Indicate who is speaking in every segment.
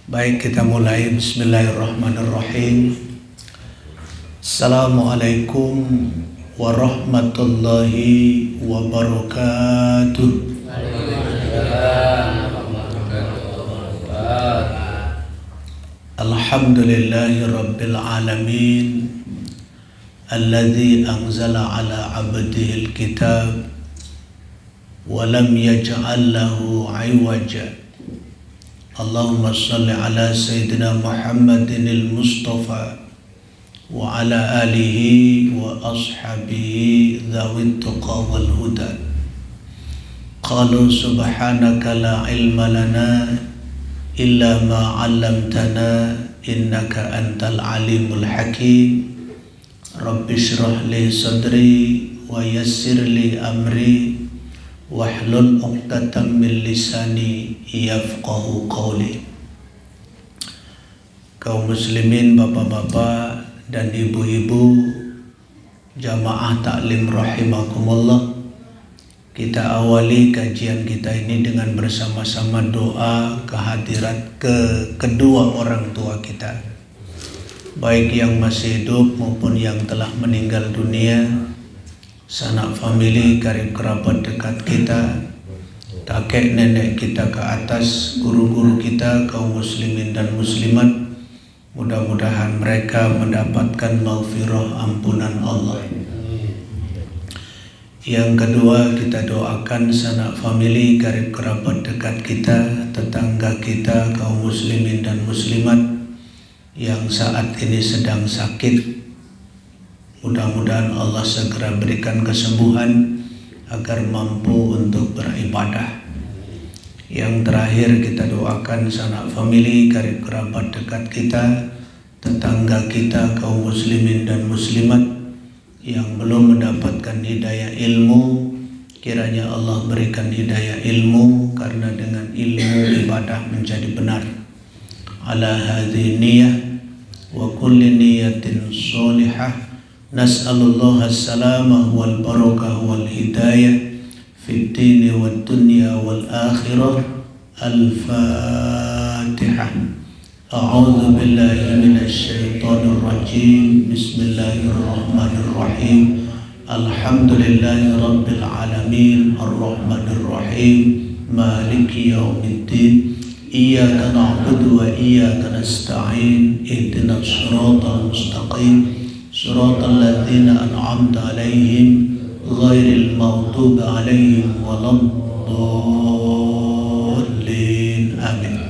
Speaker 1: Baik, kita mulai. Bismillahirrahmanirrahim. Assalamualaikum warahmatullahi wabarakatuh. Alhamdulillahi rabbil alamin, alladzi anzala ala abdihil kitab wa lam yaj'al lahu 'iwaja. Allahumma salli ala Sayyidina Muhammadin al-Mustafa wa ala alihi wa ashabihi dhawit tuqa wal huda. Qalu subhanaka la ilma lana illa ma 'allamtana innaka antal alimul hakim. Rabbi shrah li sadri wa yassir li amri wahlul 'uqdatam min lisani yafqahu qawli. Kaum muslimin, bapak-bapak dan ibu-ibu, jamaah taklim rahimakumullah. Kita awali kajian kita ini dengan bersama-sama doa kehadirat kedua orang tua kita, baik yang masih hidup maupun yang telah meninggal dunia, sanak famili, karib kerabat dekat kita, kakek nenek kita ke atas, guru-guru kita, kaum muslimin dan muslimat. Mudah-mudahan mereka mendapatkan maghfirah ampunan Allah. Yang kedua, kita doakan sanak famili, karib kerabat dekat kita, tetangga kita, kaum muslimin dan muslimat yang saat ini sedang sakit. Mudah-mudahan Allah segera berikan kesembuhan agar mampu untuk beribadah. Yang terakhir, kita doakan sanak famili, karib kerabat dekat kita, tetangga kita, kaum muslimin dan muslimat yang belum mendapatkan hidayah ilmu. Kiranya Allah berikan hidayah ilmu, karena dengan ilmu ibadah menjadi benar. Ala hadhihi niyyah wa kulli niyatin sholihah. Nas'alullah as-salamah wal barakah wal hidayah fid dini wad dunya wal akhirah. Al-Fatihah. A'udzu billahi minasy syaithanir rajim. Bismillahirrahmanirrahim. Alhamdulillahi rabbil alamin, arrahmanir rahim, maliki yaumiddin. Iyyaka na'budu wa iyyaka nasta'in. Ihdinas shiratal mustaqim. Shiratal ladzina an'amta 'alaihim ghairil maghdubi 'alaihim waladdallin. Amin.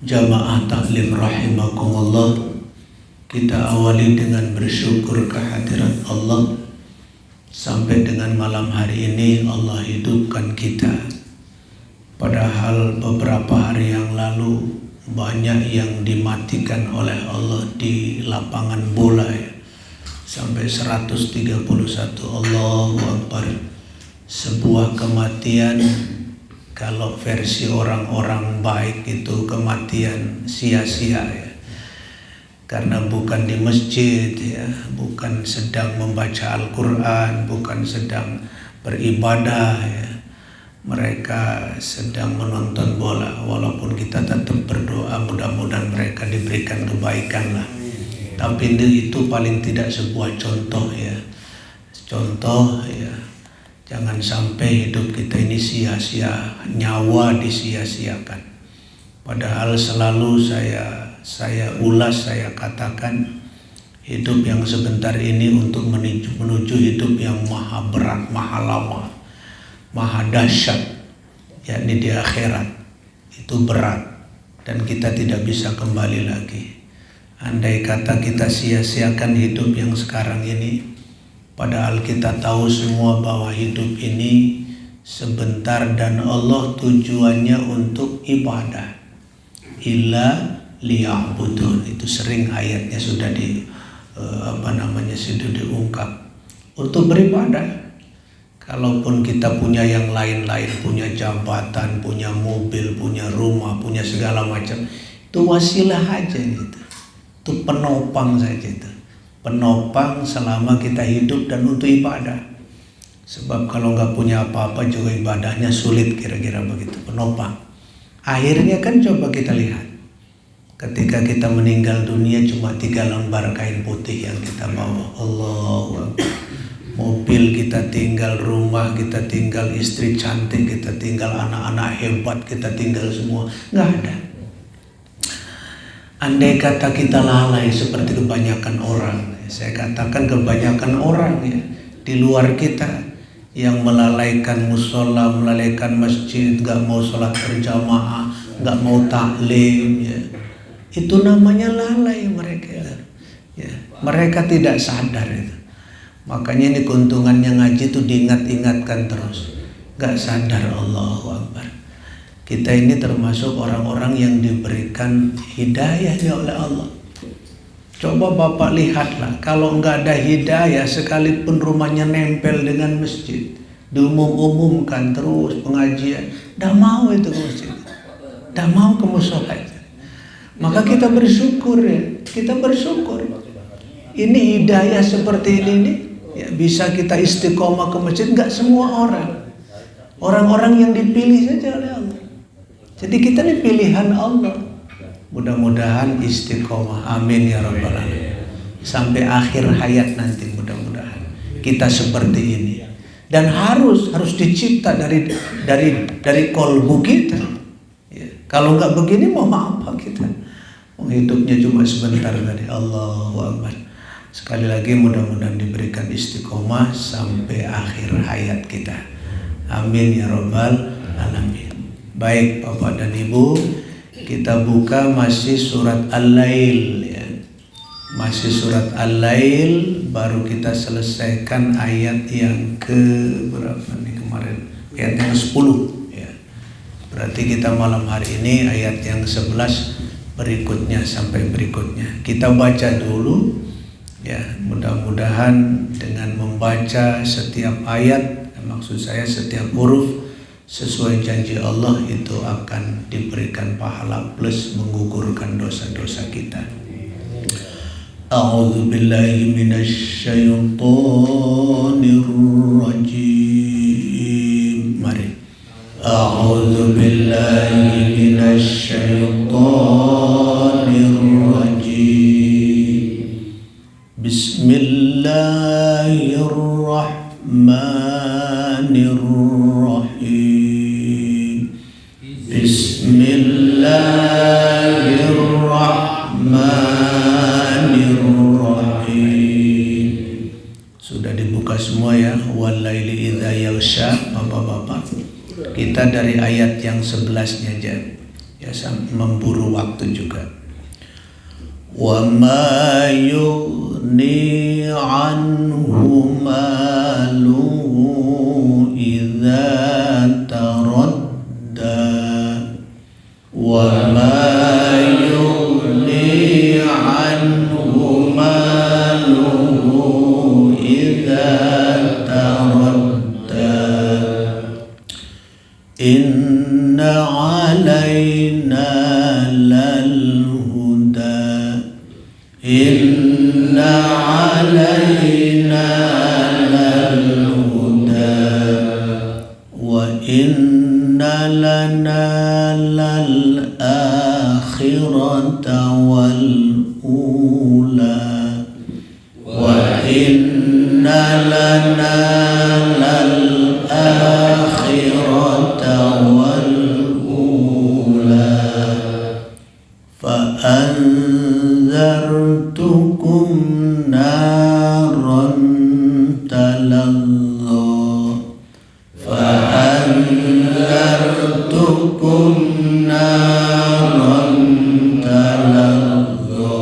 Speaker 1: Jamaah taklim rahimakumullah, kita awali dengan bersyukur kehadirat Allah. Sampai dengan malam hari ini Allah hidupkan kita. Padahal beberapa hari yang lalu banyak yang dimatikan oleh Allah di lapangan bola ya. Sampai 131. Allahu Akbar. Sebuah kematian, kalau versi orang-orang baik itu kematian sia-sia ya. Karena bukan di masjid ya, bukan sedang membaca Al-Quran, bukan sedang beribadah ya. Mereka sedang menonton bola. Walaupun kita tetap berdoa mudah-mudahan mereka diberikan kebaikan lah. Tapi itu paling tidak sebuah contoh ya. Contoh ya. Jangan sampai hidup kita ini sia-sia, nyawa disia-siakan. Padahal selalu saya ulas, saya katakan, hidup yang sebentar ini untuk menuju hidup yang maha berat, maha lama, maha dahsyat, yakni di akhirat. Itu berat dan kita tidak bisa kembali lagi. Andai kata kita sia-siakan hidup yang sekarang ini, padahal kita tahu semua bahwa hidup ini sebentar dan Allah tujuannya untuk ibadah. Illa liya'budun, itu sering ayatnya sudah sudah diungkap, untuk beribadah. Kalaupun kita punya yang lain-lain, punya jabatan, punya mobil, punya rumah, punya segala macam, itu wasilah aja gitu. Itu penopang saja itu. Penopang selama kita hidup dan untuk ibadah. Sebab kalau nggak punya apa-apa juga ibadahnya sulit, kira-kira begitu. Penopang. Akhirnya kan coba kita lihat, ketika kita meninggal dunia cuma 3 lembar kain putih yang kita bawa. Allahu Akbar. Mobil kita tinggal, rumah kita tinggal, istri cantik kita tinggal, anak-anak hebat kita tinggal semua. Nggak ada. Andai kata kita lalai seperti kebanyakan orang, saya katakan kebanyakan orang ya, di luar kita yang melalaikan musola, melalaikan masjid, nggak mau sholat berjamaah, nggak mau taklim, ya. Itu namanya lalai mereka. Ya. Mereka tidak sadar itu. Makanya ini keuntungannya ngaji itu diingat-ingatkan terus. Nggak sadar. Allahu Akbar. Kita ini termasuk orang-orang yang diberikan hidayahnya oleh Allah. Coba Bapak lihatlah, kalau nggak ada hidayah sekalipun rumahnya nempel dengan masjid, diumum-umumkan terus pengajian, nggak mau itu ke masjid, nggak mau ke musola itu. Maka kita bersyukur ya, kita bersyukur. Ini hidayah seperti ini nih, ya, bisa kita istiqomah ke masjid. Nggak semua orang, orang-orang yang dipilih saja oleh Allah. Jadi kita ini pilihan Allah. Mudah-mudahan istiqomah. Amin ya rabbal alamin. Sampai akhir hayat nanti mudah-mudahan kita seperti ini. Dan harus dicipta dari kolbu kita. Ya. Kalau nggak begini mau apa kita? Hidupnya cuma sebentar tadi. Allahu Akbar. Sekali lagi mudah-mudahan diberikan istiqomah sampai akhir hayat kita. Amin ya rabbal alamin. Baik Bapak dan Ibu, kita buka masih surat Al-Lail ya. Masih surat Al-Lail, baru kita selesaikan ayat yang ke berapa nih kemarin? Ayat yang 10 ya. Berarti kita malam hari ini ayat yang 11 berikutnya sampai berikutnya. Kita baca dulu ya, mudah-mudahan dengan membaca setiap ayat, maksud saya setiap huruf sesuai janji Allah itu akan diberikan pahala plus menggugurkan dosa-dosa kita. A'udzu billahi minasy syaithanir rajim. Mari. A'udzu billahi minasy syaithanir rajim. Bismillahirrahmanirrahim. Bismillahirrahmanirrahim. Sudah dibuka semua ya. Walaili idza yaghsha. Bapak-bapak, kita dari ayat yang 11-nya aja ya, memburu waktu juga. Wa ma yughni anhu maluhu idza taradda. Wa ma yughni anhu maluhu idza taradda. Inna alayna lal huda. Inna alayna lal huda. Wa inna lana lal akhirata wal ula. Wa inna lana lal akhirata wal ula. Fa anzartukum naran talazza. Fa anzartukum naran talazza.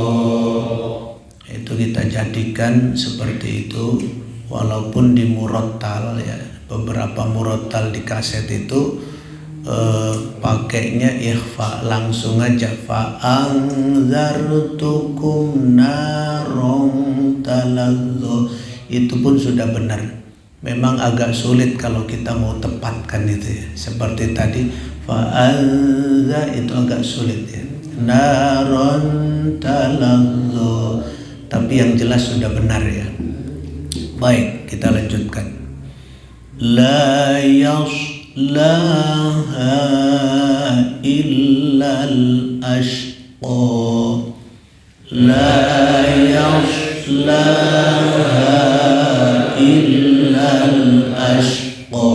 Speaker 1: Itu kita jadikan seperti itu, walaupun di murattal ya, beberapa murattal di kaset itu pakainya ikhfa, langsung aja fa anzartukum naron talazza. Itu pun sudah benar. Memang agak sulit kalau kita mau tepatkan itu ya. Seperti tadi fa anza itu agak sulit ya. Naron talazza. Tapi yang jelas sudah benar ya. Baik, kita lanjutkan. La yaslaha illal ashqa. La yaslaha illal ashqa.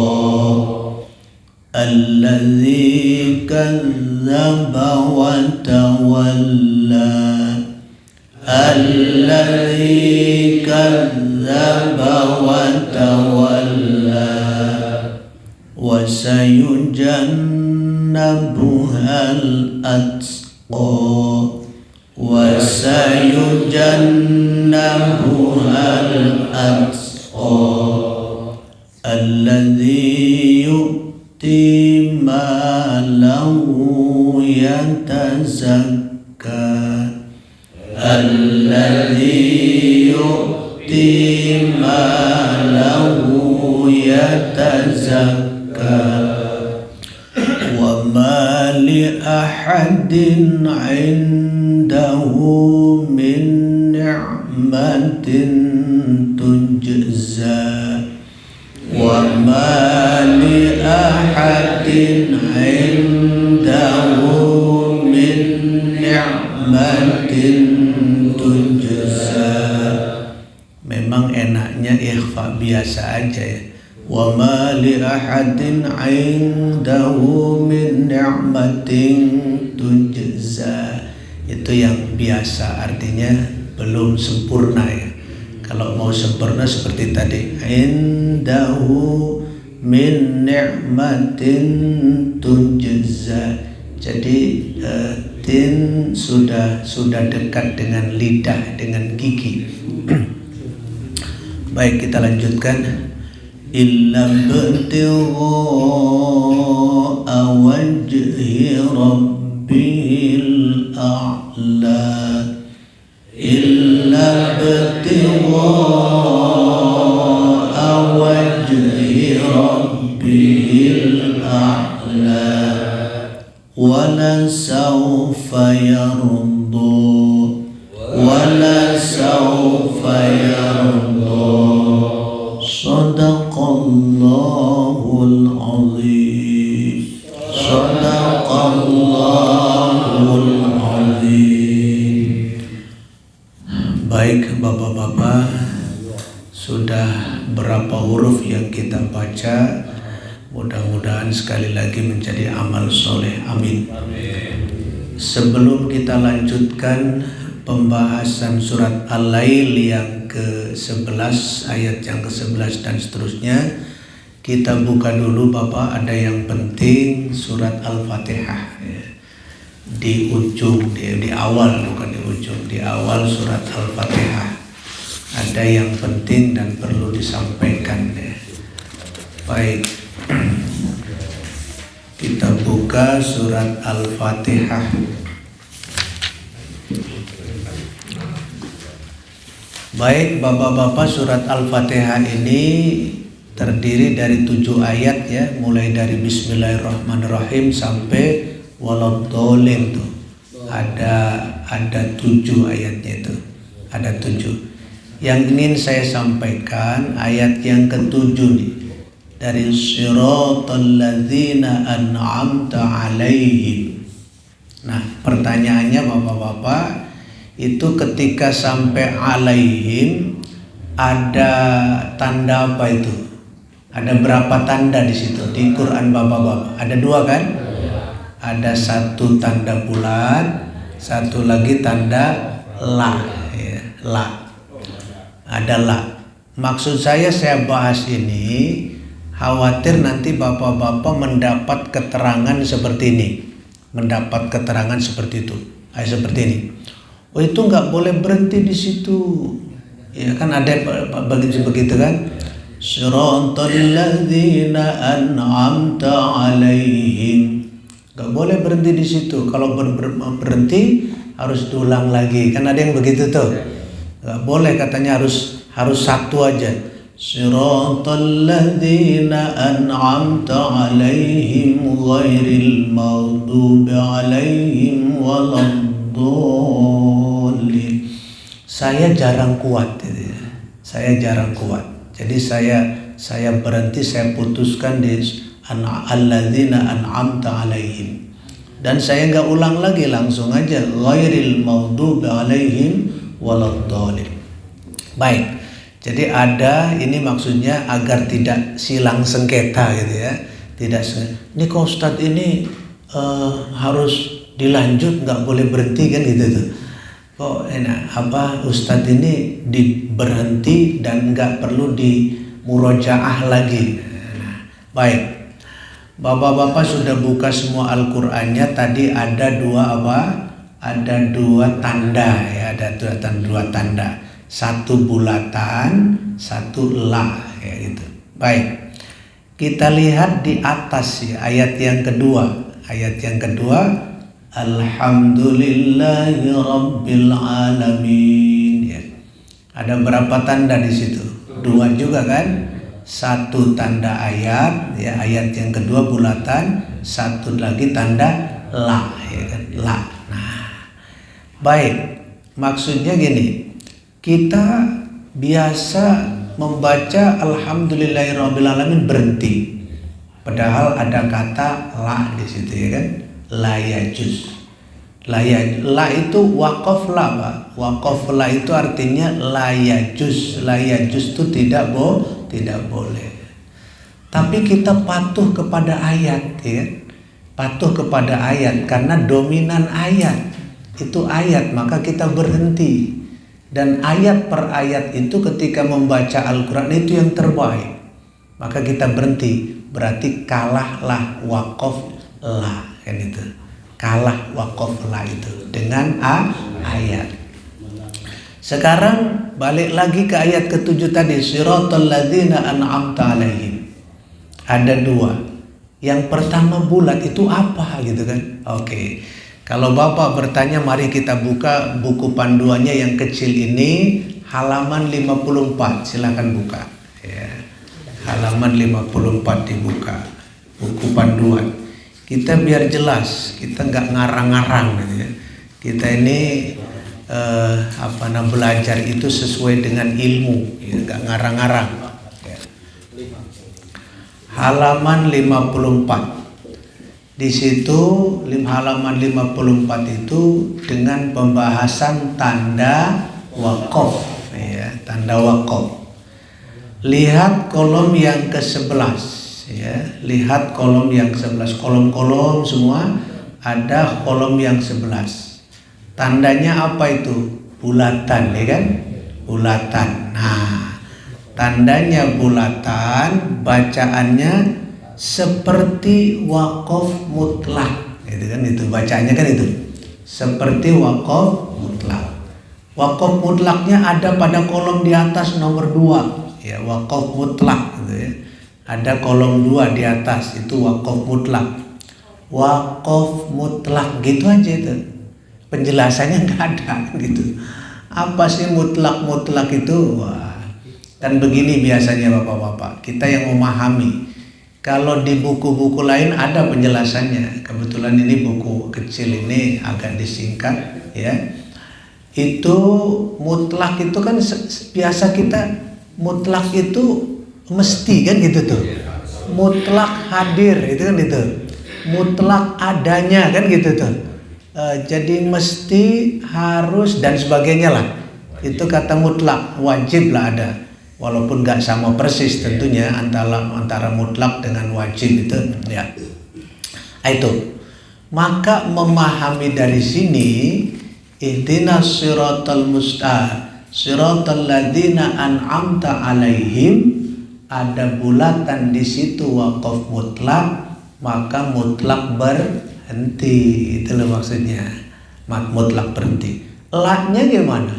Speaker 1: Alladzi kadzdzaba wa tawalla. Alladzi kadzdzaba wa tawalla. Wa sayujannabuhal atqa. Wa sayujannabuhal atqa. Alladzi yu'ti malahu yatazakka. Alladzi yu'ti malahu yatazakka. Wa ma li ahadin 'indahu min ni'matin tujza. Wa ma li ahadin 'indahu min ni'matin tujza. Memang enaknya ikhfa biasa aja ya. Wa ma li ahadin 'indahu min ni'matin tujza. Itu yang biasa, artinya belum sempurna ya. Kalau mau sempurna seperti tadi, indahu min ni'matin tujza. Jadi tin sudah dekat dengan lidah, dengan gigi. Baik, kita lanjutkan. Illa ibtigha'a wajhi rabbihil a'la. Illa ibtigha'a wajhi rabbihil a'la. Wala sawfa yarda. Wala sawfa yarda. Sadaqallahul azim. Sadaqallahul azim. Baik bapak-bapak, sudah berapa huruf yang kita baca? Mudah-mudahan sekali lagi menjadi amal soleh. Amin. Sebelum kita lanjutkan pembahasan surat Al-Lail yang ke-11, ayat yang ke-11 dan seterusnya, kita buka dulu Bapak, ada yang penting surat Al-Fatihah ya. Di ujung, di awal, bukan di ujung, di awal surat Al-Fatihah ada yang penting dan perlu disampaikan ya. Baik, kita buka surat Al-Fatihah. Baik bapak-bapak, surat Al-Fatihah ini terdiri dari 7 ayat ya, mulai dari Bismillahirrahmanirrahim sampai Waladhdallin tuh. Ada 7 ayatnya itu. Ada 7. Yang ingin saya sampaikan ayat yang ke-7 nih. Dari Siratal ladzina an'amta 'alaihim. Nah, pertanyaannya bapak-bapak, itu ketika sampai alaihim ada tanda apa itu? Ada berapa tanda di situ di Quran bapak-bapak? Ada 2 kan? Ada 1 tanda bulat, 1 lagi tanda la, ya, la. Ada la. Maksud saya bahas ini khawatir nanti bapak-bapak mendapat keterangan seperti ini, mendapat keterangan seperti itu, seperti ini. Oh, itu nggak boleh berhenti di situ, ya kan ada begitu kan? Siratal ladzina an'amta 'alaihim. Nggak boleh berhenti di situ. Kalau berhenti harus diulang lagi. Kan ada yang begitu tuh. Nggak boleh, katanya harus 1 aja. Siratal ladzina an'amta 'alaihim ghairil maghdubi alaihim waladdallin. Saya jarang kuat, saya jarang kuat. Jadi saya berhenti, saya putuskan di alladzina an'amta alaihim. Dan saya nggak ulang lagi, langsung aja ghairil maghdubi alaihim waladdallin. Baik, jadi ada ini maksudnya agar tidak silang sengketa gitu ya. Tidak ini kok Ustadz ini harus dilanjut, nggak boleh berhenti kan gitu tuh. Kok Ustadz ini diberhenti dan nggak perlu di murojaah lagi. Baik. Bapak-bapak sudah buka semua Al-Qur'annya. Tadi ada dua Ada dua tanda ya, dua tanda. Satu bulatan, satu la ya gitu. Baik. Kita lihat di atas ya, ayat yang kedua. Alhamdulillahi rabbil alamin ya. Ada berapa tanda di situ? Dua juga kan? Satu tanda ayat ya, ayat yang kedua bulatan, satu lagi tanda la ya kan, la. Nah, baik, maksudnya gini, kita biasa membaca alhamdulillahirabbil alamin berhenti, padahal ada kata la di situ ya kan, la yajuz. La itu waqaf la, Pak. Waqaf la itu artinya la yajuz. La yajuz itu tidak boleh. Tapi kita patuh kepada ayat ya. Patuh kepada ayat karena dominan ayat. Itu ayat, maka kita berhenti. Dan ayat per ayat itu ketika membaca Al-Qur'an itu yang terbaik. Maka kita berhenti. Berarti kalahlah waqaf la kan itu. Kalah waqaf la itu dengan ayat. Sekarang balik lagi ke ayat ke-7 tadi, siratal ladzina an'amta alaihim. Ada dua. Yang pertama bulat itu apa gitu kan? Oke. Kalau Bapak bertanya, mari kita buka buku panduannya yang kecil ini, halaman 54. Silakan buka ya. Halaman 54 dibuka. Buku panduan. Kita biar jelas, kita nggak ngarang-ngarang gitu ya. Kita ini belajar itu sesuai dengan ilmu, ya, nggak ngarang-ngarang. Ya. Halaman 54. Di situ halaman 54 itu dengan pembahasan tanda waqaf, ya, tanda waqaf. Lihat kolom yang ke-11. Ya, lihat kolom yang 11, kolom-kolom semua ada kolom yang 11. Tandanya apa itu? Bulatan ya kan? Bulatan. Nah, tandanya bulatan, bacaannya seperti waqaf mutlak. Gitu kan, itu bacaannya kan itu. Seperti waqaf mutlak. Waqaf mutlaknya ada pada kolom di atas nomor 2. Ya, waqaf mutlak gitu ya. Ada kolom 2 di atas, itu waqaf mutlak. Waqaf mutlak gitu aja itu. Penjelasannya nggak ada gitu. Apa sih mutlak itu? Wah. Dan begini biasanya Bapak-bapak, kita yang memahami. Kalau di buku-buku lain ada penjelasannya. Kebetulan ini buku kecil ini agak disingkat ya. Itu mutlak itu kan biasa kita mutlak itu mesti kan gitu tuh. Mutlak hadir itu kan gitu. Mutlak adanya kan gitu tuh. Jadi mesti, harus dan sebagainya lah. Itu kata mutlak, wajib lah ada. Walaupun nggak sama persis tentunya antara mutlak dengan wajib itu ya. Itu. Maka memahami dari sini, ihdinas siratal mustaqim, siratal ladzina an'amta alaihim. Ada bulatan di situ waqaf mutlak, maka mutlak berhenti. Itu loh maksudnya. Mutlak berhenti. La-nya gimana?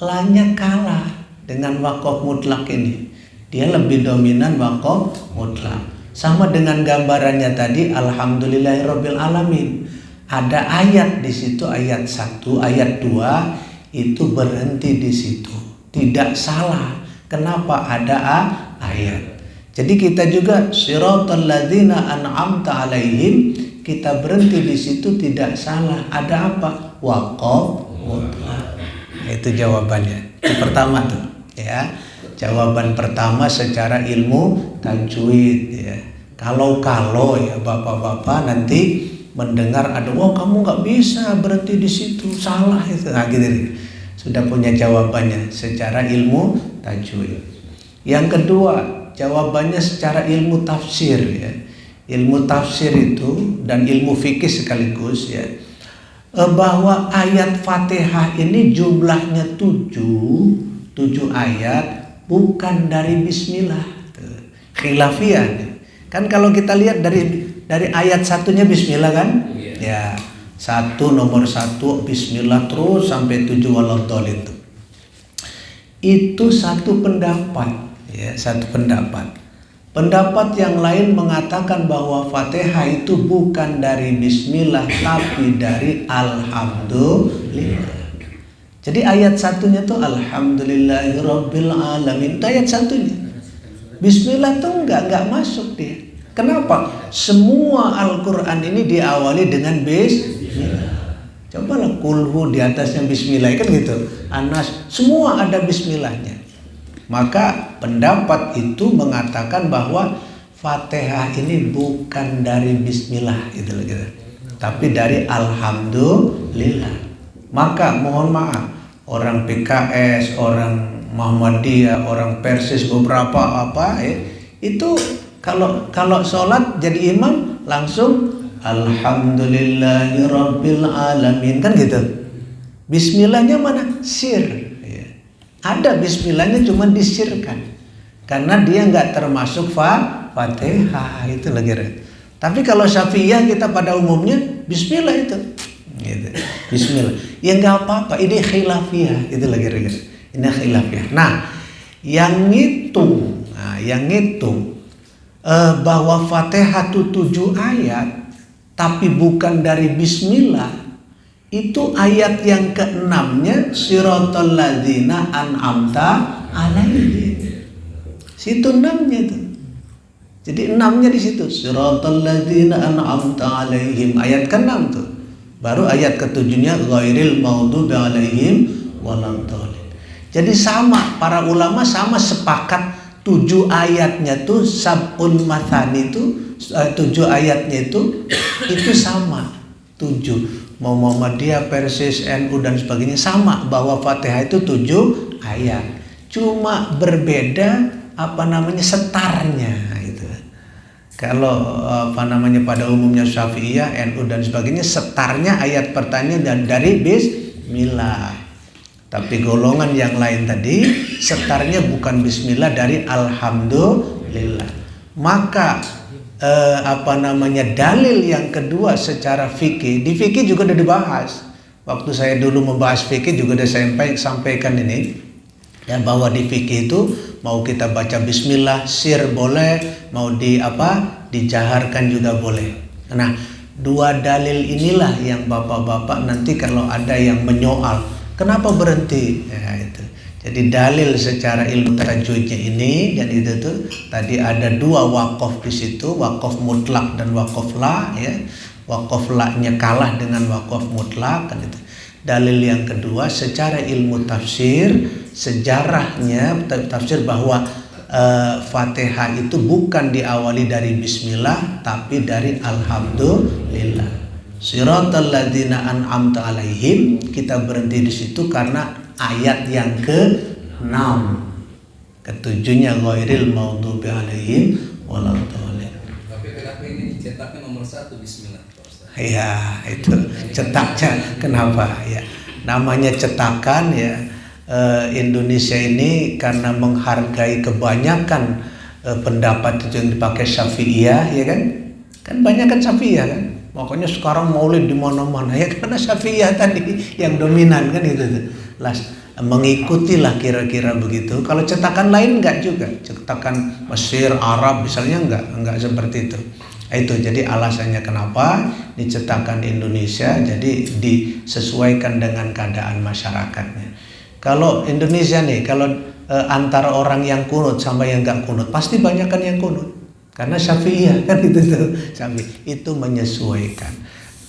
Speaker 1: La-nya kalah dengan waqaf mutlak ini. Dia lebih dominan waqaf mutlak. Sama dengan gambarannya tadi, alhamdulillahirabbil alamin. Ada ayat di situ, ayat 1, ayat 2 itu berhenti di situ. Tidak salah. Kenapa ada ayat? Jadi kita juga siratal ladzina an'amta alaihim, kita berhenti di situ tidak salah. Ada apa? Waqaf mutlak. Itu jawabannya. Yang pertama tuh, ya. Jawaban pertama secara ilmu tajwid ya. Kalau ya bapak-bapak nanti mendengar ada, kamu nggak bisa berhenti di situ, salah itu. Nah, gitu. Sudah punya jawabannya secara ilmu tajwid. Yang kedua, jawabannya secara ilmu tafsir ya. Ilmu tafsir itu dan ilmu fikih sekaligus ya. Bahwa ayat Fatihah ini jumlahnya 7 ayat, bukan dari bismillah. Khilafiyah. Kan kalau kita lihat dari ayat satunya bismillah kan? Ya, nomor 1 bismillah terus sampai 7 waladhdallin itu. Itu satu pendapat, ya, satu pendapat. Pendapat yang lain mengatakan bahwa Fatihah itu bukan dari bismillah tapi dari alhamdulillah. Jadi ayat satunya tuh alhamdulillahirabbil alamin. Itu ayat satunya. Bismillah tuh enggak masuk dia. Kenapa? Semua Al-Quran ini diawali dengan bismillah. Cobalah kulhu di atasnya bismillah kan gitu. Anas semua ada bismillahnya. Maka pendapat itu mengatakan bahwa Fatihah ini bukan dari bismillah gitu. Tapi dari alhamdulillah. Maka mohon maaf, orang PKS, orang Muhammadiyah, orang Persis beberapa itu kalau sholat jadi imam langsung alhamdulillahirabbil alamin kan gitu. Bismillahnya mana? Sir. Ya. Ada bismillahnya cuma disirkan karena dia nggak termasuk Fatihah itu lagi. Tapi kalau Syafi'iyah kita pada umumnya bismillah itu. Gitu. Bismillah. Ya nggak apa-apa. Ini khilafiyah itu lagi. Ini khilafiyah. Nah, yang ngitung bahwa Fatihah itu 7 ayat tapi bukan dari bismillah, itu ayat yang ke-6-nya siratal ladzina an'amta alaihim. Situ 6-nya itu. Jadi 6-nya di situ siratal ladzina an'amta alaihim, ayat ke-6 tuh. Baru ayat ke-7-nya ghairil maghdubi alaihim waladhdallin. Jadi sama, para ulama sama sepakat 7 ayatnya tuh sab'un mathani itu 7 ayatnya itu sama 7. Mau Muhammadiyah, Persis, NU dan sebagainya sama bahwa Fatihah itu 7 ayat. Cuma berbeda setarnya itu. Kalau pada umumnya Syafi'iyah, NU dan sebagainya setarnya ayat pertanyaan dan dari bismillah. Tapi golongan yang lain tadi setarnya bukan bismillah, dari alhamdulillah. Maka dalil yang kedua secara fikih, di fikih juga sudah dibahas. Waktu saya dulu membahas fikih juga sudah sampaikan ini ya, bahwa di fikih itu mau kita baca bismillah sir boleh, mau dijaharkan juga boleh. Nah, 2 dalil inilah yang bapak-bapak nanti kalau ada yang menyoal kenapa berhenti? Ya, itu. Jadi dalil secara ilmu tajwidnya ini, dan itu tuh tadi ada 2 waqaf di situ, waqaf mutlak dan waqaf la ya. Waqaf la-nya kalah dengan waqaf mutlak kan itu. Dalil yang kedua secara ilmu tafsir, sejarahnya tafsir bahwa Fatihah itu bukan diawali dari bismillah tapi dari alhamdulillah. Siratal ladzina an'amta alaihim, kita berhenti di situ karena ayat yang ke-6. Ke-7-nya ghairil maghdubi alaihim waladhdallin.
Speaker 2: Tapi ini cetaknya nomor 1 bismillah.
Speaker 1: Ya, itu cetaknya kenapa ya? Namanya cetakan ya. Indonesia ini karena menghargai kebanyakan pendapat itu yang dipakai Syafi'iyah ya kan? Kan banyak kan Syafi'iyah kan? Makanya sekarang maulid di mana-mana ya karena Syafi'iyah tadi yang dominan kan itu tuh. Mengikutilah kira-kira begitu. Kalau cetakan lain enggak juga. Cetakan Mesir, Arab misalnya enggak seperti itu. Itu jadi alasannya kenapa dicetakan Indonesia, jadi disesuaikan dengan keadaan masyarakatnya. Kalau Indonesia nih, kalau antara orang yang kunut sama yang enggak kunut, pasti banyakan yang kunut. Karena Syafi'iyah kan itu tuh, itu menyesuaikan.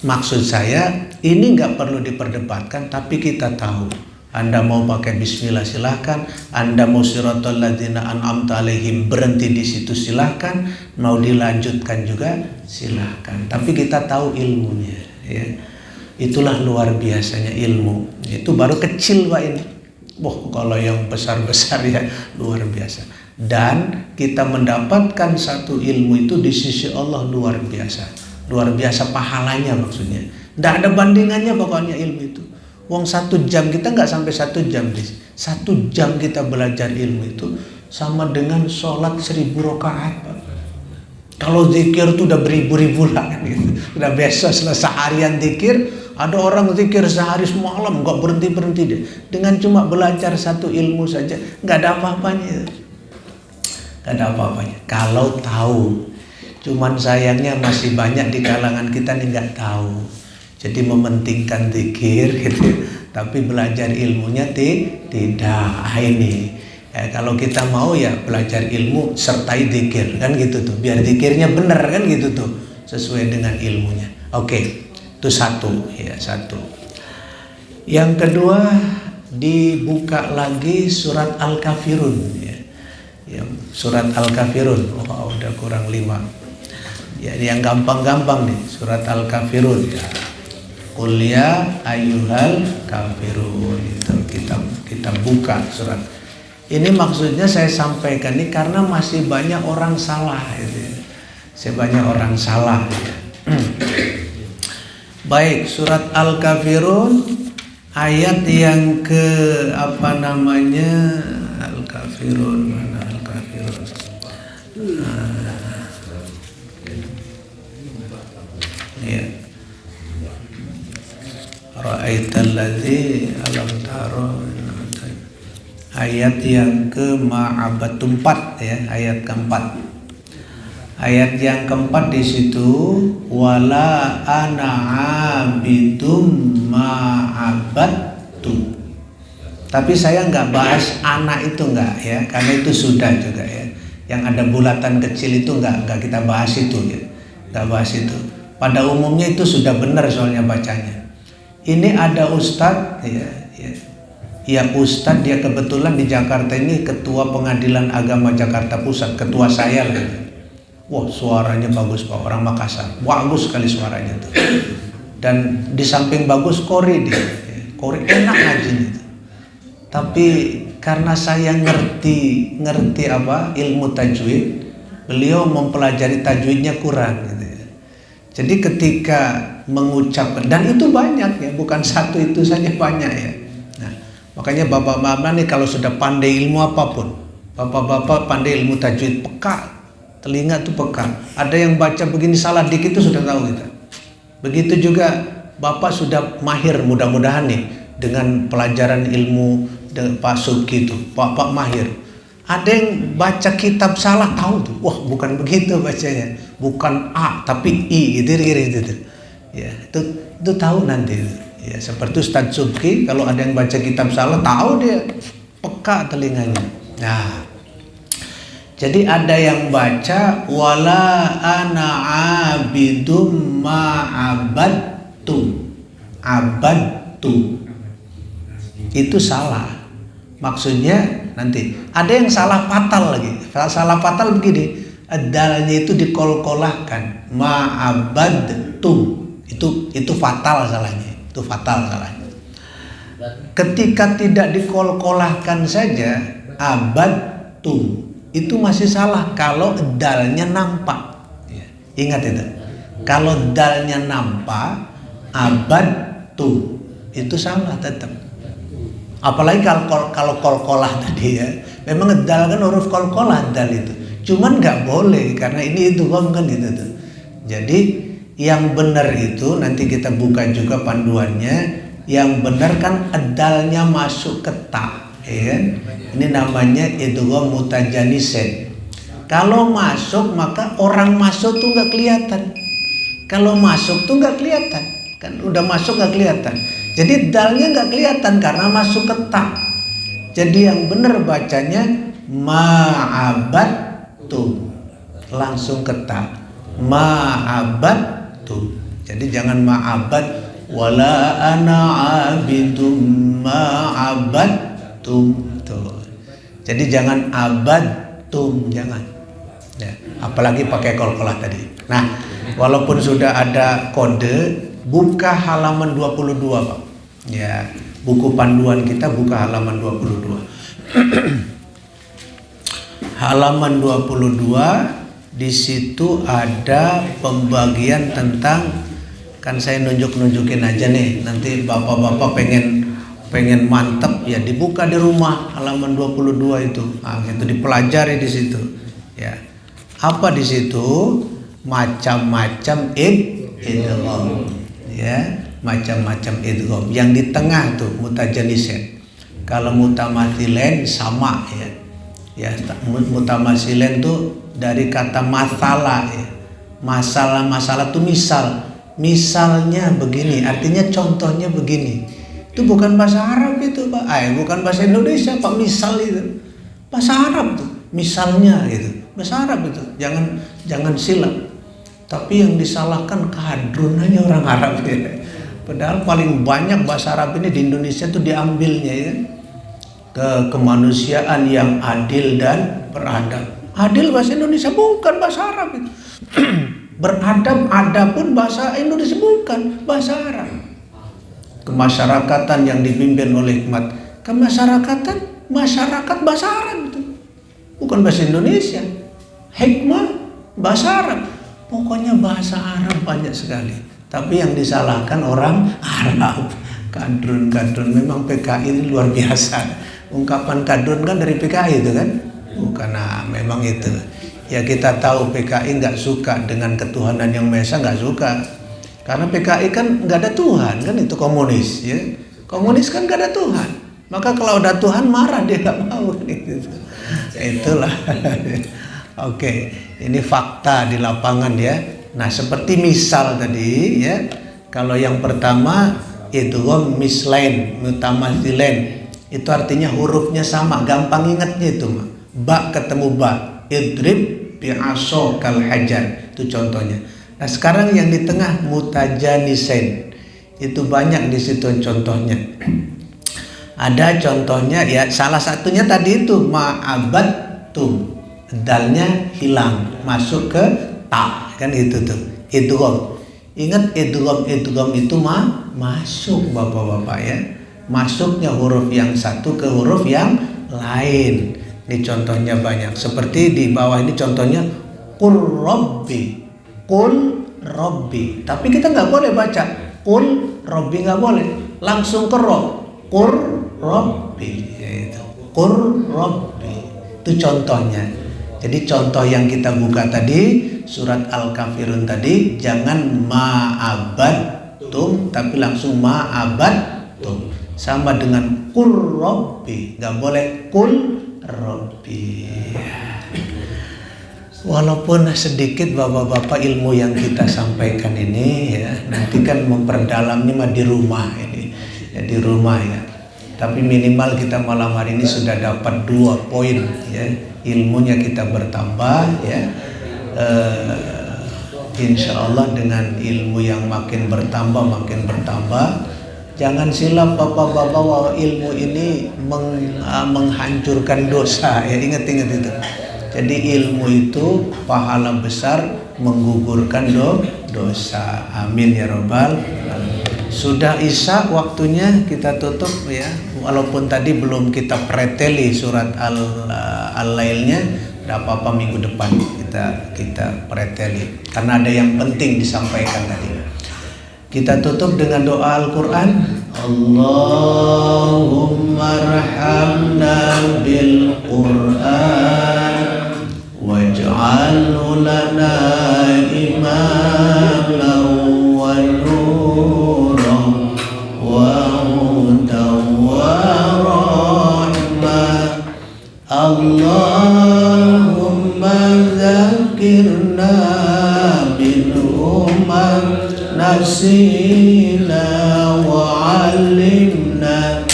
Speaker 1: Maksud saya ini nggak perlu diperdebatkan, tapi kita tahu Anda mau pakai bismillah silahkan, Anda mau siratal ladzina an'amta alaihim berhenti di situ silahkan, mau dilanjutkan juga silahkan. Tapi kita tahu ilmunya, ya. Itulah luar biasanya ilmu. Itu baru kecil Pak ini. Wah, kalau yang besar-besar ya luar biasa. Dan kita mendapatkan satu ilmu itu di sisi Allah luar biasa. Luar biasa pahalanya maksudnya. Tidak ada bandingannya pokoknya ilmu itu. Wong 1 jam kita nggak sampai 1 jam, 1 jam kita belajar ilmu itu sama dengan sholat 1000 rakaat. Kalau zikir itu udah beribu-ribu lah gitu. Udah biasa selesai harian zikir. Ada orang zikir sehari semalam nggak berhenti deh. Dengan cuma belajar satu ilmu saja nggak ada apa-apanya. Nggak ada apa-apanya. Kalau tahu, cuman sayangnya masih banyak di kalangan kita nih nggak tahu. Jadi mementingkan zikir gitu, tapi belajar ilmunya tidak. Ini kalau kita mau ya belajar ilmu sertai zikir kan gitu tuh, biar zikirnya bener kan gitu tuh, sesuai dengan ilmunya. Oke, itu satu. Yang kedua, dibuka lagi surat Al-Kafirun ya. Surat Al-Kafirun. Oh, udah kurang 5. Ya, yang gampang-gampang nih, surat Al-Kafirun ya. Qul ya ayyuhal kafirun. Itu kita buka surat. Ini maksudnya saya sampaikan ini karena masih banyak orang salah gitu. Banyak orang salah ya. Baik, surat Al-Kafirun ayat yang ke Al-Kafirun mana Al-Kafirun? Ya. Ra'aital ladzi alam taro. Ayat yang ke Ma'abatum 4 ya, ayat keempat. Ayat yang keempat di situ wala ana abidum ma'abattum. Tapi saya nggak bahas anak itu nggak ya, karena itu sudah juga ya. Yang ada bulatan kecil itu nggak kita bahas itu ya, nggak bahas itu. Pada umumnya itu sudah benar soalnya bacanya. Ini ada ustadz ya ustadz, dia kebetulan di Jakarta ini ketua Pengadilan Agama Jakarta Pusat, ketua saya lah. Wah, suaranya bagus Pak, orang Makassar, bagus sekali suaranya tuh. Dan di samping bagus Qori dia, Qori enak ngajinya tuh. Tapi karena saya ngerti ilmu tajwid, beliau mempelajari tajwidnya kurang gitu ya. Jadi ketika mengucapkan, dan itu banyak ya, bukan satu itu saja, banyak ya. Nah, makanya bapak-bapak nih kalau sudah pandai ilmu apapun, bapak-bapak pandai ilmu tajwid, peka, telinga tuh peka. Ada yang baca begini salah dikit itu sudah tahu kita. Begitu juga bapak sudah mahir mudah-mudahan nih dengan pelajaran ilmu Pak Subki itu, bapak mahir. Ada yang baca kitab salah tahu tuh, wah bukan begitu bacanya, bukan A tapi I gitu. Ya, itu tahu nanti. Ya, seperti Ustaz Subki kalau ada yang baca kitab salah tahu dia, peka telinganya. Nah, jadi ada yang baca wala ana abidum ma'abattum. Abadtum. Itu salah. Maksudnya nanti ada yang salah fatal lagi. Salah fatal begini, dalnya itu dikolkolahkan, ma'abadtum. Itu fatal salahnya. Itu fatal salahnya. Ketika tidak dikolkolahkan saja, abadtum, itu masih salah kalau dalnya nampak. Ingat itu. Kalau dalnya nampak, abadtum, itu salah tetap. Apalagi kalau kolkolah tadi ya, memang dal kan huruf kolkolah dal itu, cuman nggak boleh karena ini itu kan gitu tuh. Jadi yang benar itu nanti kita buka juga panduannya. Yang benar kan dalnya masuk ke ta, ya. Ini namanya idgham mutajanisen. Kalau masuk maka orang masuk tuh nggak kelihatan. Kalau masuk tuh nggak kelihatan, kan udah masuk nggak kelihatan. Jadi dalnya nggak kelihatan karena masuk ke ta. Jadi yang benar bacanya ma'abattum, langsung ke ta. Ma'abattum. Jadi jangan ma'abad wala ana abidum ma'abattum. abadtum. Tuh. Jadi jangan abadtum, jangan. Ya, apalagi pakai kol-kolah tadi. Nah, walaupun sudah ada kode, buka halaman 22, Pak. Ya, buku panduan kita buka halaman 22. Halaman 22, di situ ada pembagian tentang, kan saya nunjukin aja nih, nanti bapak-bapak pengen mantep ya, dibuka di rumah halaman 22 itu. Nah, itu dipelajari di situ. Ya. Apa di situ? Macam-macam idgham. Ya, macam-macam idgham. Yang di tengah tuh mutajanisain. Kalau mutamathilain sama ya. Ya, mutamathilain tuh dari kata masalah ya. Masalah tuh misal. Misalnya begini, artinya contohnya begini. Itu bukan bahasa Arab itu, Pak. Bukan bahasa Indonesia, Pak. Misal itu bahasa Arab tuh. Misalnya gitu. Bahasa Arab itu, jangan silap. Tapi yang disalahkan kadrunannya orang Arab ya. Padahal paling banyak bahasa Arab ini di Indonesia tuh diambilnya ya. Kemanusiaan yang adil dan beradab. Adil bahasa Indonesia, bukan bahasa Arab itu. Beradab, adab pun bahasa Indonesia, bukan bahasa Arab. Kemasyarakatan yang dipimpin oleh hikmat. Kemasyarakatan, masyarakat bahasa Arab itu, bukan bahasa Indonesia. Hikmah bahasa Arab, pokoknya bahasa Arab banyak sekali. Tapi yang disalahkan orang Arab. Kadrun memang PKI ini luar biasa. Ungkapan kadrun kan dari PKI itu kan, bukan? Nah, memang itu. Ya kita tahu PKI nggak suka dengan ketuhanan yang Maha Esa, nggak suka. Karena PKI kan nggak ada Tuhan kan, itu komunis ya. Komunis kan nggak ada Tuhan. Maka kalau ada Tuhan marah, dia nggak mau gitu. Itulah. Oke, ini fakta di lapangan ya. Nah, seperti misal tadi ya. Kalau yang pertama idgham mislain, mutamathilain. Itu artinya hurufnya sama, gampang ingatnya itu, Mak. Ba ketemu ba. Idrib bi'aso kal hajar. Itu contohnya. Nah, sekarang yang di tengah mutajanisain. Itu banyak di situ contohnya. Ada contohnya ya, salah satunya tadi itu ma'abattum. Dalnya hilang, masuk ke ta, kan itu tuh idgham. Ingat idgham itu masuk bapak-bapak ya, masuknya huruf yang satu ke huruf yang lain. Ini contohnya banyak, seperti di bawah ini contohnya qul rabbi, tapi kita nggak boleh baca qul rabbi, nggak boleh langsung ke rob, qul rabbi, yaitu qul rabbi. Itu contohnya. Jadi contoh yang kita buka tadi, surat Al-Kafirun tadi, jangan ma'abattum, tapi langsung ma'abattum. Sama dengan qul rabbi, nggak boleh qul rabbi. Walaupun sedikit bapak-bapak ilmu yang kita sampaikan ini ya, nanti kan memperdalamnya mah di rumah ini, ya di rumah ya. Tapi minimal kita malam hari ini sudah dapat 2 poin ya, ilmunya kita bertambah ya. Insya Allah dengan ilmu yang makin bertambah. Jangan silap bapak-bapak bahwa ilmu ini menghancurkan dosa ya, ingat itu. Jadi ilmu itu pahala besar, menggugurkan dosa. Amin ya robbal alamin. Sudah Isya waktunya kita tutup ya. Walaupun tadi belum kita preteli surat Al-Lailnya, tidak apa-apa minggu depan kita preteli. Karena ada yang penting disampaikan tadi. Kita tutup dengan doa Al-Quran. Allahumma arhamna bil Quran waj'alhu lana imaman wa nuran wa hudan wa rahmah. Allahumma dzakirna minhu ma nasina wa 'allimna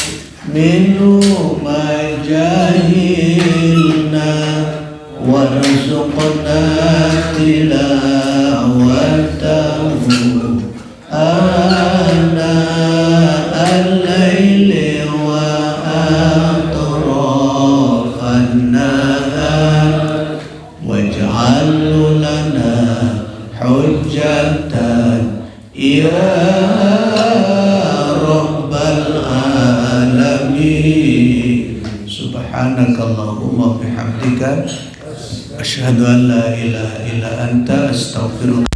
Speaker 1: minhu ma jahilna warzuqna tilawatahu ana al-laili wa subhanakallahumma bihamdika asyhadu an la ilaha illa anta astaghfiruka.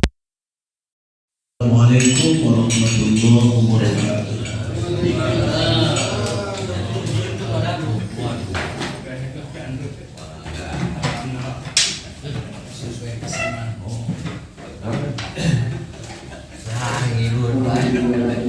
Speaker 1: Assalamualaikum warahmatullahi wabarakatuh.
Speaker 2: Sesuai pesanan. Nah, ngibur, Pak.